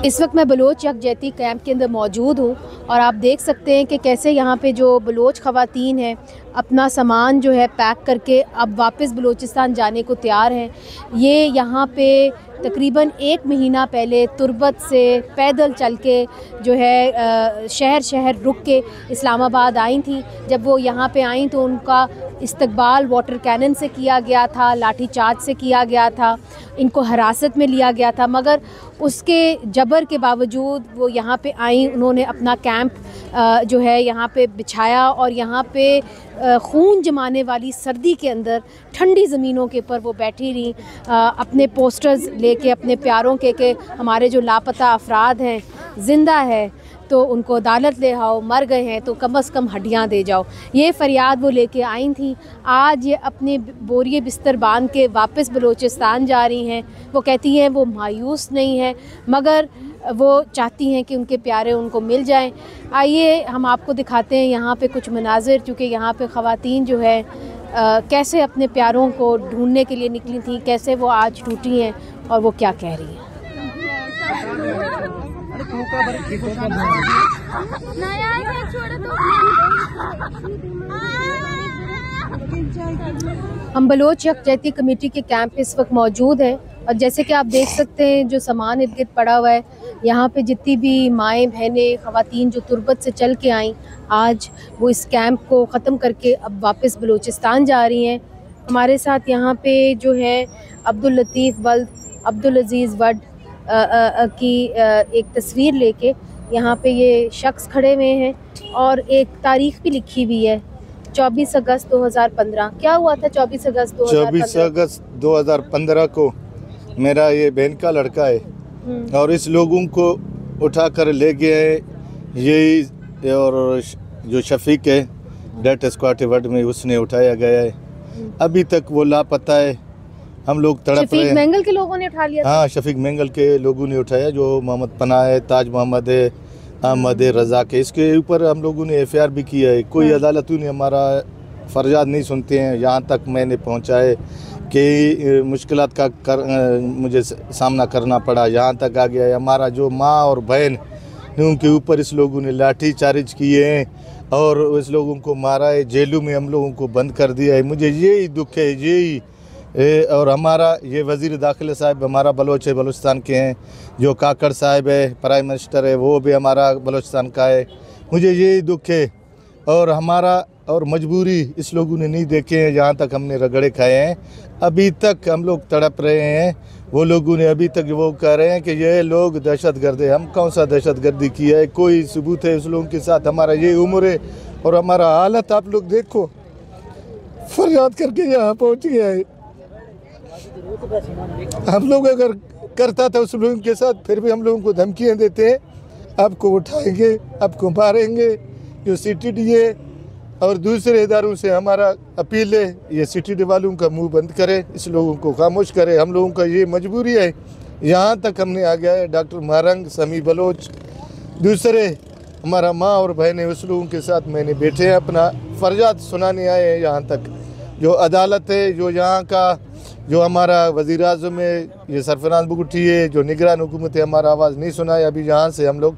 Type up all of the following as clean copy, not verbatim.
इस वक्त मैं बलोच यकजहती कैंप के अंदर मौजूद हूँ और आप देख सकते हैं कि कैसे यहाँ पे जो बलोच ख़वातीन हैं अपना सामान जो है पैक करके अब वापस बलूचिस्तान जाने को तैयार हैं। ये यहाँ पे तकरीबन 1 महीना पहले तुर्बत से पैदल चल के जो है शहर शहर रुक के इस्लामाबाद आई थी। जब वो यहाँ पे आई तो उनका इस्तकबाल वाटर कैनन से किया गया था, लाठी चार्ज से किया गया था, इनको हिरासत में लिया गया था, मगर उसके जबर के बावजूद वो यहाँ पे आई। उन्होंने अपना कैंप जो है यहाँ पे बिछाया और यहाँ पे खून जमाने वाली सर्दी के अंदर ठंडी ज़मीनों के ऊपर वो बैठी रही, अपने पोस्टर्स लेके अपने प्यारों के हमारे जो लापता अफराद हैं ज़िंदा है तो उनको अदालत ले आओ, मर गए हैं तो कम से कम हड्डियाँ दे जाओ। ये फ़रियाद वो लेके आई थी। आज ये अपने बोरिए बिस्तर बांध के वापस बलूचिस्तान जा रही हैं। वो कहती हैं वो मायूस नहीं है मगर वो चाहती हैं कि उनके प्यारे उनको मिल जाएं। आइए हम आपको दिखाते हैं यहाँ पे कुछ मनाजिर, क्योंकि यहाँ पे ख़वातीन जो है कैसे अपने प्यारों को ढूंढने के लिए निकली थी, कैसे वो आज टूटी हैं और वो क्या कह रही हैं। हम बलोच यकजहती कमेटी के कैंप पे इस वक्त मौजूद हैं और जैसे कि आप देख सकते हैं जो सामान इर्द गिर्द पड़ा हुआ है, यहाँ पे जितनी भी माएँ बहनें ख़वातीन जो तुर्बत से चल के आईं, आज वो इस कैंप को ख़त्म करके अब वापस बलूचिस्तान जा रही हैं। हमारे साथ यहाँ पे जो है अब्दुल लतीफ़ वल्द अब्दुल अज़ीज़ वड की एक तस्वीर लेके यहाँ पे ये शख्स खड़े हुए हैं और एक तारीख भी लिखी हुई है 24 अगस्त 2015। क्या हुआ था 24 अगस्त 2015 को? मेरा ये बहन का लड़का है और इस लोगों को उठा कर ले गए यही, और जो शफीक है डेथ स्क्वाड वर्ड में उसने उठाया गया है। अभी तक वो लापता है। हम लोग तड़प रहे हैं। शफीक मेंगल के लोगों ने उठा लिया था? हाँ, शफीक मेंगल के लोगों ने उठाया, जो मोहम्मद पनाह है, ताज मोहम्मद है, अहमद रज़ा के, इसके ऊपर हम लोगों ने एफआईआर भी किया है। कोई अदालतों ने हमारा फरियाद नहीं सुनते हैं। यहाँ तक मैंने पहुँचा है कि मुश्किलात का मुझे सामना करना पड़ा, यहाँ तक आ गया है। हमारा जो माँ और बहन उनके ऊपर इस लोगों ने लाठी चार्ज किए हैं और इस लोगों को मारा है, जेलों में हम लोगों को बंद कर दिया है। मुझे यही दुख है, यही। और हमारा ये वज़ीर दाखिला साहब हमारा बलूचिस्तान के हैं, जो काकड़ साहब है प्राइम मिनिस्टर है, वो भी हमारा बलूचिस्तान का है। मुझे यही दुख है और हमारा और मजबूरी इस लोगों ने नहीं देखे हैं। जहाँ तक हमने रगड़े खाए हैं, अभी तक हम लोग तड़प रहे हैं। वो लोगों ने अभी तक वो कह रहे हैं कि ये लोग दहशतगर्द है। हम कौन सा दहशतगर्दी किया है? कोई सबूत है उस लोगों के साथ? हमारा ये उम्र है और हमारा हालत आप लोग देखो, फरियाद करके यहाँ पहुँच गया है। हम लोग अगर करता था उस लोगों के साथ, फिर भी हम लोगों को धमकियाँ देते हैं, आपको उठाएंगे, आपको मारेंगे। जो CTD है और दूसरे इदारों से हमारा अपील है, ये CTD वालों का मुंह बंद करे, इस लोगों को खामोश करे। हम लोगों का ये मजबूरी है। यहाँ तक हमने आ गया है। डॉक्टर महरंग, समी बलोच, दूसरे हमारा माँ और बहनें, उस लोगों के साथ मैंने बैठे हैं, अपना फरियाद सुनाने आए हैं। यहाँ तक जो अदालत है, जो यहाँ का जो हमारा वज़ीर आज़म है, ये सरफराज बुगटी है, जो निगरान हुकूमत है, हमारा आवाज़ नहीं सुना है। अभी यहाँ से हम लोग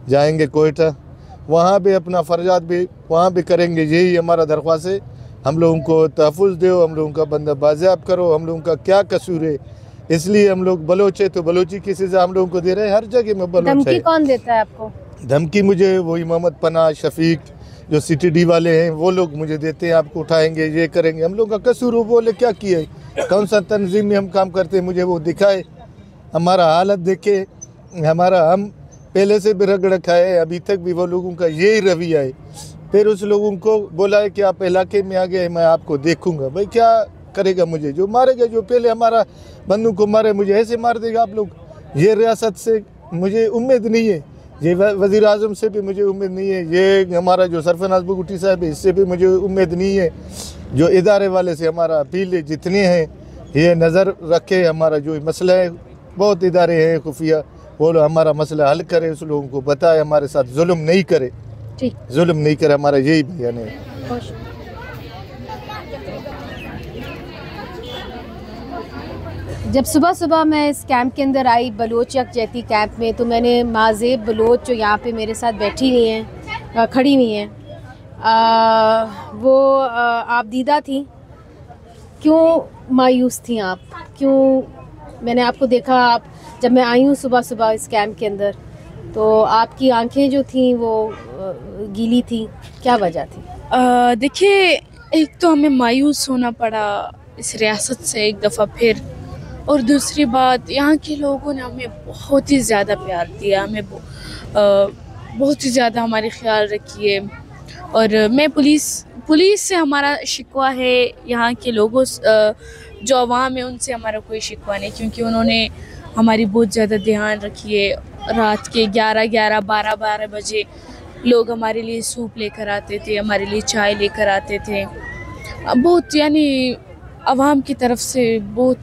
जाएंगे कोयटा, वहाँ भी अपना फरियाद भी वहाँ भी करेंगे। यही हमारा दरख्वास्त है, हम लोगों को तहफ़्फ़ुज़ दो, हम लोगों का बंदा बाज़ियाब करो। हम लोगों का क्या कसूर है? इसलिए हम लोग बलोच है तो बलोची की सज़ा हम लोगों को दे रहे हैं। हर जगह में बलोच है। धमकी कौन देता है आपको? धमकी मुझे वही मोहम्मद पनाह, शफीक, जो CTD वाले हैं, वो लोग मुझे देते हैं, आपको उठाएंगे, ये करेंगे। हम लोग का कसूर, वो बोले क्या किया है, कौन सा तंजीम में हम काम करते हैं, मुझे वो दिखाए, हमारा हालत देखे। हमारा हम पहले से भी रगड़ खाए, अभी तक भी वो लोगों का यही रवैया है। फिर उस लोगों को बोला है कि आप इलाके में आ गए, मैं आपको देखूंगा। भाई क्या करेगा? मुझे जो मारेगा, जो पहले हमारा बंदू को मारे, मुझे ऐसे मार देगा आप लोग? ये रियासत से मुझे उम्मीद नहीं है, ये वज़ीर आज़म से भी मुझे उम्मीद नहीं है, ये हमारा जो सरफराज बुगटी साहब है, इससे भी मुझे उम्मीद नहीं है। जो इदारे वाले से हमारा अपील है, जितने हैं ये नज़र रखे, हमारा जो मसला है, बहुत इदारे हैं खुफिया, वो हमारा मसला हल करे, उस लोगों को बताए, हमारे साथ जुल्म नहीं करे, जुल्म नहीं करे। हमारा यही बयान है। जब सुबह सुबह मैं इस कैंप के अंदर आई, बलोच यकजहती कैंप में, तो मैंने माज़ेब बलोच जो यहाँ पे मेरे साथ बैठी हुई हैं, खड़ी हुई हैं, वो आप दीदा थी। क्यों मायूस थी आप? क्यों? मैंने आपको देखा, आप जब मैं आई हूँ सुबह सुबह इस कैंप के अंदर, तो आपकी आंखें जो थीं वो गीली थी। क्या वजह थी? देखिए, एक तो हमें मायूस होना पड़ा इस रियासत से एक दफ़ा फिर, और दूसरी बात यहाँ के लोगों ने हमें बहुत ही ज़्यादा प्यार दिया, हमें बहुत ही ज़्यादा हमारी ख्याल रखी है। और मैं पुलिस से हमारा शिकवा है, यहाँ के लोगों जो अवाम है उनसे हमारा कोई शिकवा नहीं, क्योंकि उन्होंने हमारी बहुत ज़्यादा ध्यान रखी है। रात के 11-12 बजे लोग हमारे लिए सूप लेकर आते थे, हमारे लिए चाय लेकर आते थे। बहुत यानी अवाम की तरफ से बहुत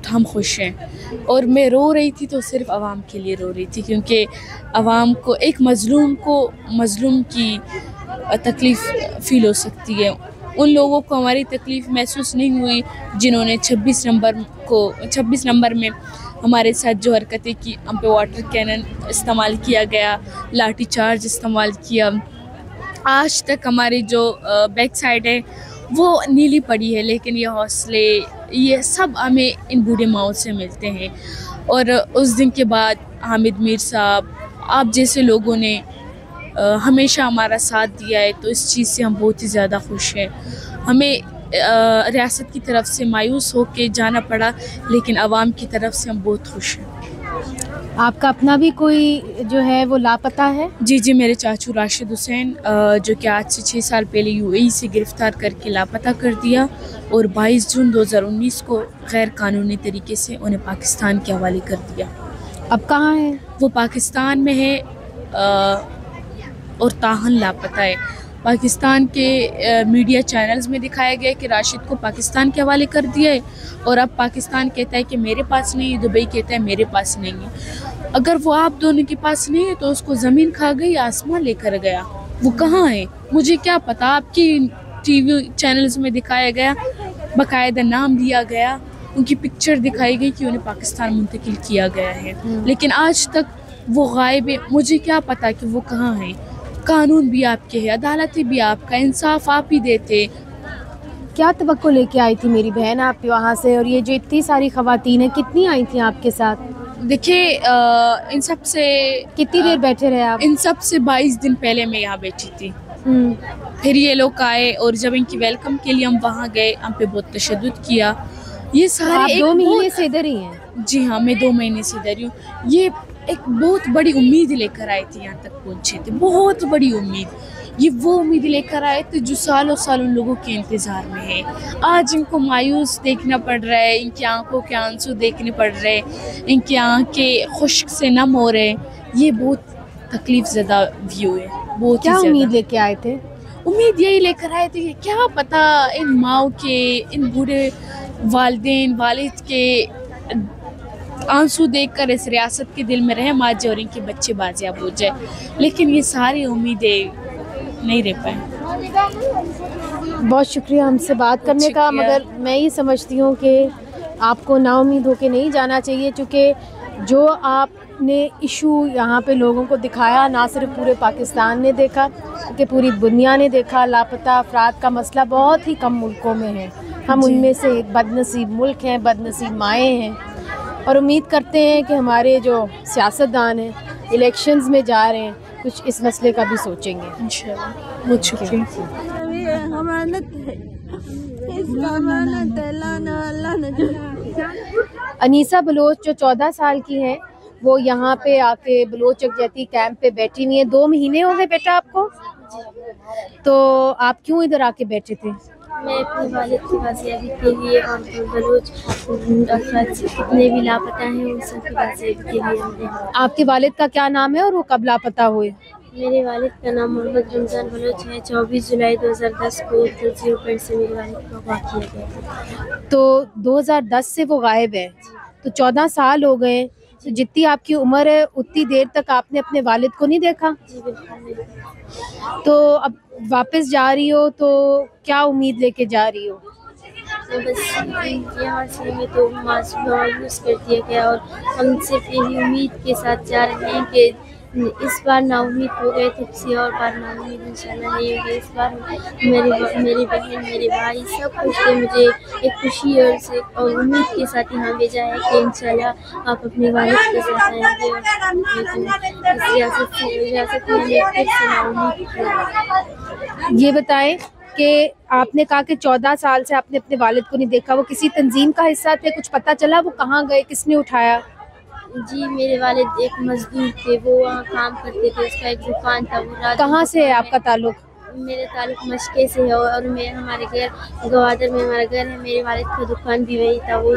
हम खुश हैं। और मैं रो रही थी तो सिर्फ अवाम के लिए रो रही थी, क्योंकि अवाम को, एक मज़लूम की तकलीफ़ फ़ील हो सकती है। उन लोगों को हमारी तकलीफ़ महसूस नहीं हुई जिन्होंने 26 नंबर में हमारे साथ जो हरकतें की। हम पे वाटर कैनन इस्तेमाल किया गया, लाठी चार्ज इस्तेमाल किया। आज तक हमारी जो बैक साइड है वो नीली पड़ी है, लेकिन ये हौसले, ये सब हमें इन बूढ़े माओं से मिलते हैं। और उस दिन के बाद हामिद मीर साहब, आप जैसे लोगों ने हमेशा हमारा साथ दिया है, तो इस चीज़ से हम बहुत ही ज़्यादा खुश हैं। हमें रियासत की तरफ से मायूस होकर जाना पड़ा, लेकिन आवाम की तरफ से हम बहुत खुश हैं। आपका अपना भी कोई जो है वो लापता है? जी, मेरे चाचू राशिद हुसैन, जो कि आज से 6 साल पहले यूएई से गिरफ़्तार करके लापता कर दिया, और 22 जून 2019 को गैर कानूनी तरीके से उन्हें पाकिस्तान के हवाले कर दिया। अब कहाँ है वो? पाकिस्तान में है, और ताहन लापता है। पाकिस्तान के मीडिया चैनल्स में दिखाया गया कि राशिद को पाकिस्तान के हवाले कर दिया है, और अब पाकिस्तान कहता है कि मेरे पास नहीं है, दुबई कहता है मेरे पास नहीं है। अगर वो आप दोनों के पास नहीं है तो उसको ज़मीन खा गई, आसमान लेकर गया। वो कहाँ है मुझे क्या पता। आपकी टीवी चैनल्स में दिखाया गया, बाकायदा नाम दिया गया, उनकी पिक्चर दिखाई गई कि उन्हें पाकिस्तान मुंतकिल किया गया है, लेकिन आज तक वो गायब है। मुझे क्या पता कि वो कहाँ है। कानून भी आपके है, अदालत भी आपका, इंसाफ आप ही देते। क्या तवक्को लेके आई थी मेरी बहन आप वहाँ से? और ये जो इतनी सारी ख़वातीन हैं, कितनी आई थी आपके साथ? देखिए, इन सब से कितनी देर बैठे रहे आप? इन सब से 22 दिन पहले मैं यहाँ बैठी थी। फिर ये लोग आए, और जब इनकी वेलकम के लिए हम वहाँ गए, हम पे बहुत तशद्दुद किया। ये सारे आप 2 महीने से इधर ही हैं? जी हाँ, मैं 2 महीने से इधर ही हूँ। ये एक बहुत बड़ी उम्मीद लेकर आए थे, यहाँ तक पहुँचे थे, बहुत बड़ी उम्मीद। ये वो उम्मीद लेकर आए थे जो सालों साल उन लोगों के इंतज़ार में है। आज इनको मायूस देखना पड़ रहा है, इनकी आंखों के आंसू देखने पड़ रहे हैं, इनकी आंखें खुश्क से नम हो रहे हैं। ये बहुत तकलीफ ज़दा व्यू है। बहुत क्या उम्मीद लेके आए थे? उम्मीद यही लेकर आए थे कि क्या पता इन माओ के, इन बूढ़े वालिदैन वालिद के आंसू देखकर इस रियासत के दिल में रहम आ जाए और इनके बच्चे बाजियाब हो जाए, लेकिन ये सारी उम्मीदें नहीं रह पाए। बहुत शुक्रिया हमसे बात करने का, मगर मैं ये समझती हूँ कि आपको नाउम्मीद होके नहीं जाना चाहिए, क्योंकि जो आपने इशू यहाँ पे लोगों को दिखाया, ना सिर्फ पूरे पाकिस्तान ने देखा कि पूरी दुनिया ने देखा। लापता अफराद का मसला बहुत ही कम मुल्कों में है, हम उनमें से एक बदनसीब मुल्क हैं, बदनसीब माएँ हैं, और उम्मीद करते हैं कि हमारे जो सियासतदान हैं इलेक्शंस में जा रहे हैं, कुछ इस मसले का भी सोचेंगे इंशाल्लाह। बहुत शुक्रिया। अनीसा बलोच जो 14 साल की हैं, वो यहाँ पे आके बलोच यकजहती कैंप पे बैठी हुई हैं। 2 महीने हो गए बेटा आपको? तो आप क्यों इधर आके बैठे थे? मैं अपने वालिद की बाजियाबी के लिए और बलोच अफराद से जितने भी लापता हैं उन सब की बाजियाबी के लिए हमने। आपके वालिद का क्या नाम है और वो कब लापता हुए? मेरे वालिद का नाम मोहम्मद रमज़ान बलोच है। 24 जुलाई 2010 को तलजीर पेंट से मेरे वालिद को अगवा किया गया था। तो 2010 से वो गायब है, तो 14 साल हो गए। तो जितनी आपकी उम्र है उतनी देर तक आपने अपने वालिद को नहीं देखा? जी बिल्कुल नहीं। तो अब वापस जा रही हो तो क्या उम्मीद लेके जा रही हो? बस यहाँ से हमें तो मायूस कर दिया गया और हम सिर्फ यही उम्मीद के साथ जा रहे हैं कि इस बार नाउम्मीद हो गए तो किसी और बार नाउम्मीद इंशाल्लाह नहीं होगी। इस बार मेरी बहन मेरे भाई सब कुछ थे, मुझे एक खुशी और उम्मीद के साथ यहाँ भेजा है कि इंशाल्लाह आप अपने वालिद के साथ आएंगे और इस रियासत में फिर से नाउम्मीद। ये बताएं कि आपने कहा कि 14 साल से आपने अपने वालिद को नहीं देखा, वो किसी तंजीम का हिस्सा थे, कुछ पता चला वो कहाँ गए, किसने उठाया? जी मेरे वालिद एक मजदूर थे, वो वहाँ काम करते थे, उसका एक दुकान था। वो कहाँ से है आपका ताल्लुक? मेरे ताल्लुक मशके से है और हमारे घर गवादर में हमारा घर है। मेरे वालिद का दुकान भी वही था। वो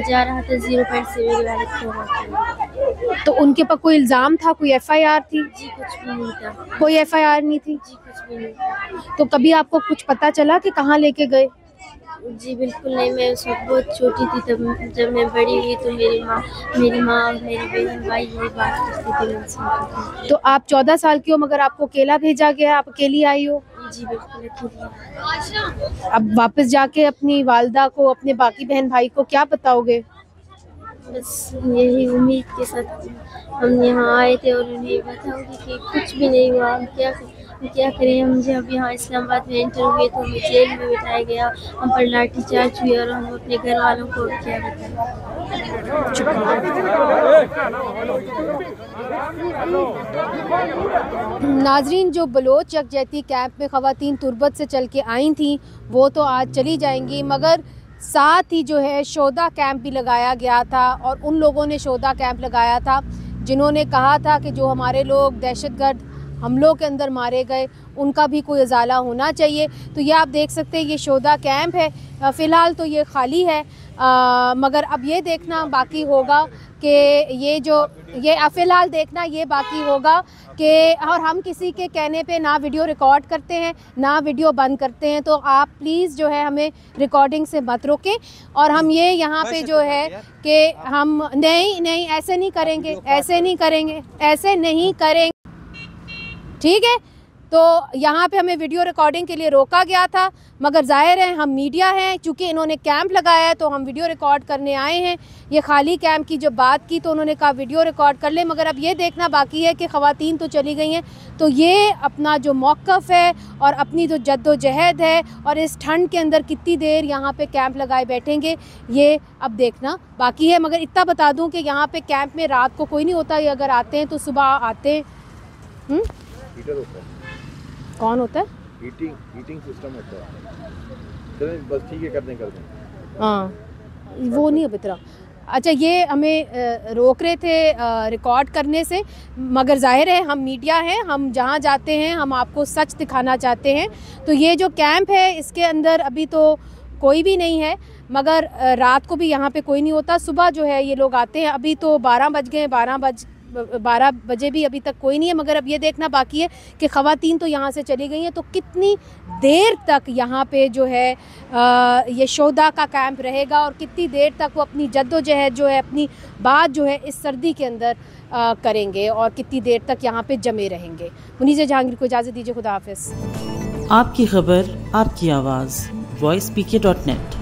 जा रहा था 0 पॉइंट से मेरे वालिद को। तो उनके पर कोई इल्ज़ाम था, कोई FIR थी? जी कुछ भी नहीं था। कोई FIR नहीं थी? जी कुछ भी नहीं था। तो कभी आपको कुछ पता चला कि कहाँ लेके गए? जी बिल्कुल नहीं, मैं उस वक्त बहुत छोटी थी। तब जब मैं बड़ी हुई तो मेरी माँ और मेरी बहन भाई यही बात करती थी मुझसे। तो आप 14 साल की हो मगर आपको अकेला भेजा गया, आप अकेली आई हो? जी बिल्कुल अकेली। अब वापस जाके अपनी वालदा को, अपने बाकी बहन भाई को क्या बताओगे? बस यही उम्मीद के साथ हम यहाँ आए थे और उन्हें बताऊंगी कि कुछ भी नहीं हुआ। हम क्या करें। हम जब यहाँ इस्लामाबाद में एंटर हुए तो हमें जेल में बिठाया गया, हम पर लाठीचार्ज हुई और हम अपने घर वालों को क्या बताएं। नाजरीन, जो बलोच यकजहती कैंप में ख़वातीन तुर्बत से चल के आई थी वो तो आज चली जाएंगी, मगर साथ ही जो है शोदा कैंप भी लगाया गया था और उन लोगों ने शोदा कैंप लगाया था जिन्होंने कहा था कि जो हमारे लोग दहशतगर्द हमलों के अंदर मारे गए उनका भी कोई इजाला होना चाहिए। तो ये आप देख सकते हैं ये शोदा कैंप है, फ़िलहाल तो ये खाली है, मगर अब ये देखना बाकी होगा कि ये फ़िलहाल देखना ये बाकी होगा कि और हम किसी के कहने पे ना वीडियो रिकॉर्ड करते हैं ना वीडियो बंद करते हैं, तो आप प्लीज़ जो है हमें रिकॉर्डिंग से मत रोकें। और हम ये यहाँ पे जो है कि हम नहीं ऐसे नहीं करेंगे, ठीक है। तो यहाँ पे हमें वीडियो रिकॉर्डिंग के लिए रोका गया था, मगर ज़ाहिर है हम मीडिया हैं, चूँकि इन्होंने कैंप लगाया है तो हम वीडियो रिकॉर्ड करने आए हैं। ये खाली कैंप की जब बात की तो उन्होंने कहा वीडियो रिकॉर्ड कर ले, मगर अब ये देखना बाकी है कि ख़वातीन तो चली गई हैं, तो ये अपना जो मौक़िफ़ है और अपनी जो जद्दोजहद है और इस ठंड के अंदर कितनी देर यहाँ पे कैंप लगाए बैठेंगे ये अब देखना बाकी है। मगर इतना बता दूँ कि यहाँ पे कैंप में रात को कोई नहीं होता, ये अगर आते हैं तो सुबह आते हैं। कौन होता है? हीटिंग सिस्टम होता है। चलें बस ठीक है, कर दें। हाँ वो नहीं अब इतना। अच्छा, ये हमें रोक रहे थे रिकॉर्ड करने से, मगर ज़ाहिर है हम मीडिया हैं, हम जहाँ जाते हैं हम आपको सच दिखाना चाहते हैं। तो ये जो कैंप है इसके अंदर अभी तो कोई भी नहीं है, मगर रात को भी यहाँ पे कोई नहीं होता। सुबह जो है ये लोग आते हैं। अभी तो 12 बज गए, 12 बजे भी अभी तक कोई नहीं है, मगर अब ये देखना बाकी है कि ख़वातीन तो यहाँ से चली गई हैं, तो कितनी देर तक यहाँ पे जो है ये शोदा का कैंप रहेगा और कितनी देर तक वो अपनी जद्दोजहद जो है, अपनी बात जो है इस सर्दी के अंदर करेंगे और कितनी देर तक यहाँ पे जमे रहेंगे। मुनीज़ जहांगीर को इजाज़त दीजिए, खुदा हाफ़िज़। आपकी खबर, आपकी आवाज़, voicepk.net।